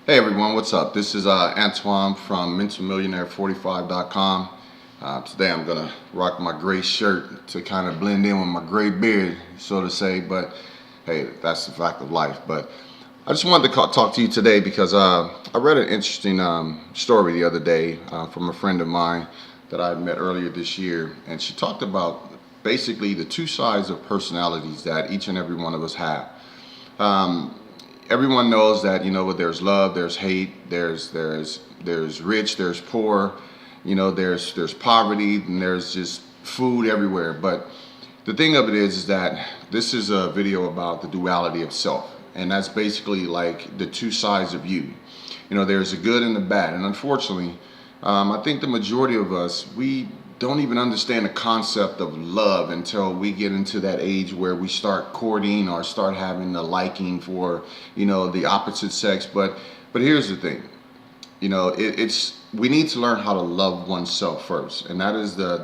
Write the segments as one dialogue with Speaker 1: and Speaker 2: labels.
Speaker 1: Hey everyone, what's up? This is Antoine from MentalMillionaire45.com. Today I'm gonna rock my gray shirt to kind of blend in with my gray beard, so to say. But hey, that's the fact of life. But I just wanted to talk to you today because I read an interesting story the other day from a friend of mine that I had met earlier this year, and she talked about basically the two sides of personalities that each and every one of us have. Um, Everyone knows that there's love, there's hate, there's rich, there's poor, there's poverty, and there's just food everywhere. But the thing of it is that this is a video about the duality of self, and that's basically like the two sides of you. There's a good and the bad, and unfortunately, I think the majority of us, we don't even understand the concept of love until we get into that age where we start courting or start having a liking for the opposite sex. But here's the thing. It's we need to learn how to love oneself first, and that is the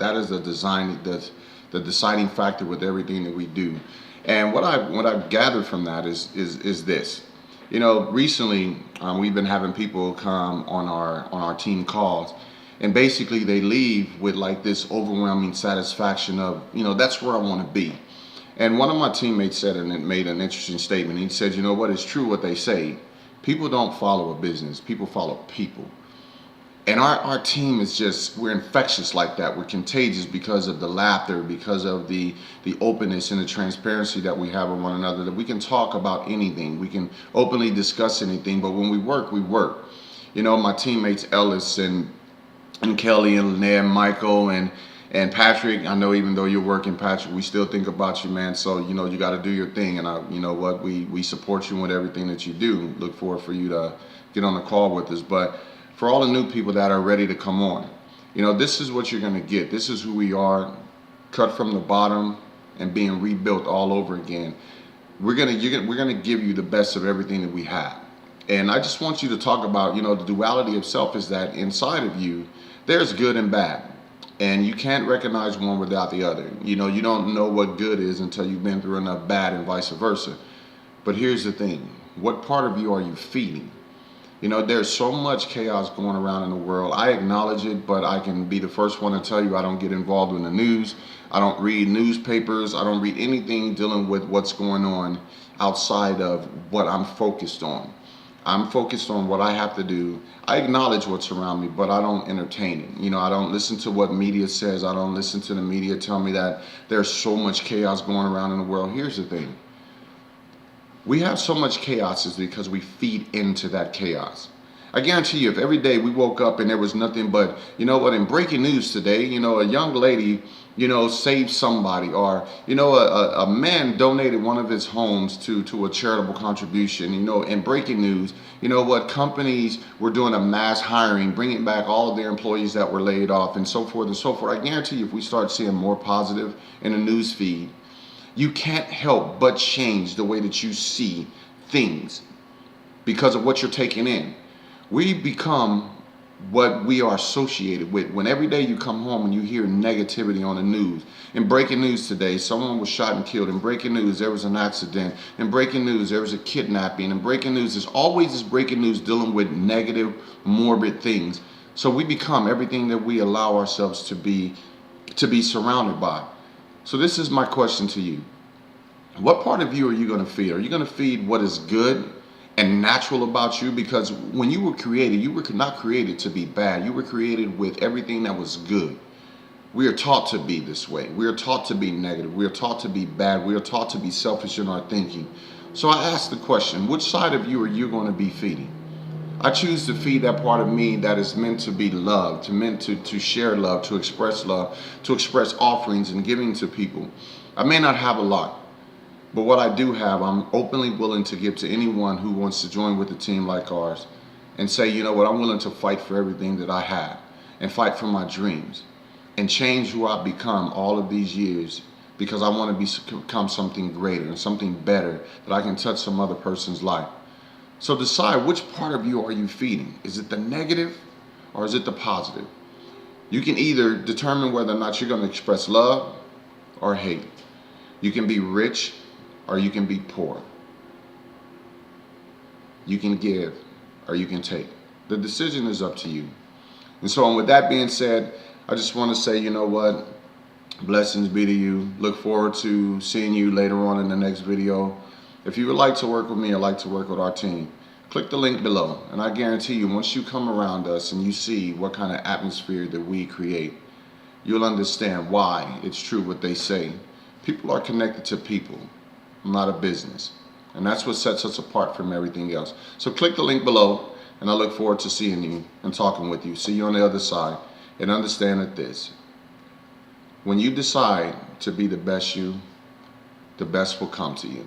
Speaker 1: deciding factor with everything that we do. And what I've gathered from that is this. Recently we've been having people come on our team calls, and basically they leave with like this overwhelming satisfaction of, that's where I want to be. And one of my teammates said, and it made an interesting statement. He said, you know what, it's true what they say. People don't follow a business, people follow people. And our team is just, we're infectious like that. We're contagious because of the laughter, because of the openness and the transparency that we have with one another, that we can talk about anything. We can openly discuss anything, but when we work, we work. My teammates Ellis and Kelly and Linnea and Michael and Patrick. I know even though you're working, Patrick, we still think about you, man. So you got to do your thing, and you know what, we support you with everything that you do. Look forward for you to get on the call with us. But for all the new people that are ready to come on, this is what you're gonna get. This is who we are, cut from the bottom and being rebuilt all over again. We're gonna give you the best of everything that we have. And I just want you to talk about, the duality of self is that inside of you, there's good and bad. And you can't recognize one without the other. You don't know what good is until you've been through enough bad, and vice versa. But here's the thing. What part of you are you feeding? There's so much chaos going around in the world. I acknowledge it, but I can be the first one to tell you I don't get involved in the news. I don't read newspapers. I don't read anything dealing with what's going on outside of what I'm focused on. I'm focused on what I have to do. I acknowledge what's around me, but I don't entertain it. I don't listen to what media says. I don't listen to the media tell me that there's so much chaos going around in the world. Here's the thing. We have so much chaos is because we feed into that chaos. I guarantee you, if every day we woke up and there was nothing but, in breaking news today, a young lady, saved somebody, or, a man donated one of his homes to a charitable contribution, in breaking news, companies were doing a mass hiring, bringing back all of their employees that were laid off, and so forth and so forth. I guarantee you, if we start seeing more positive in the news feed, you can't help but change the way that you see things because of what you're taking in. We become what we are associated with. When every day you come home and you hear negativity on the news. In breaking news today, someone was shot and killed. In breaking news, there was an accident. In breaking news, there was a kidnapping. In breaking news, there's always this breaking news dealing with negative, morbid things. So we become everything that we allow ourselves to be surrounded by. So this is my question to you. What part of you are you going to feed? Are you going to feed what is good and natural about you? Because when you were created, you were not created to be bad. You were created with everything that was good. We are taught to be this way. We are taught to be negative. We are taught to be bad. We are taught to be selfish in our thinking. So I ask the question, which side of you are you going to be feeding? I choose to feed that part of me that is meant to be loved, meant to share love, to express love, to express offerings and giving to people. I may not have a lot, but what I do have, I'm openly willing to give to anyone who wants to join with a team like ours and say, you know what, I'm willing to fight for everything that I have and fight for my dreams and change who I've become all of these years, because I want to become something greater and something better, that I can touch some other person's life. So decide, which part of you are you feeding? Is it the negative or is it the positive? You can either determine whether or not you're going to express love or hate. You can be rich or you can be poor. You can give or you can take. The decision is up to you. And so, with that being said, I just want to say, you know what? Blessings be to you. Look forward to seeing you later on in the next video. If you would like to work with me or like to work with our team, click the link below. And I guarantee you, once you come around us and you see what kind of atmosphere that we create, you'll understand why it's true what they say. People are connected to people, not a business. And that's what sets us apart from everything else. So click the link below, and I look forward to seeing you and talking with you. See you on the other side. And understand that when you decide to be the best you, the best will come to you.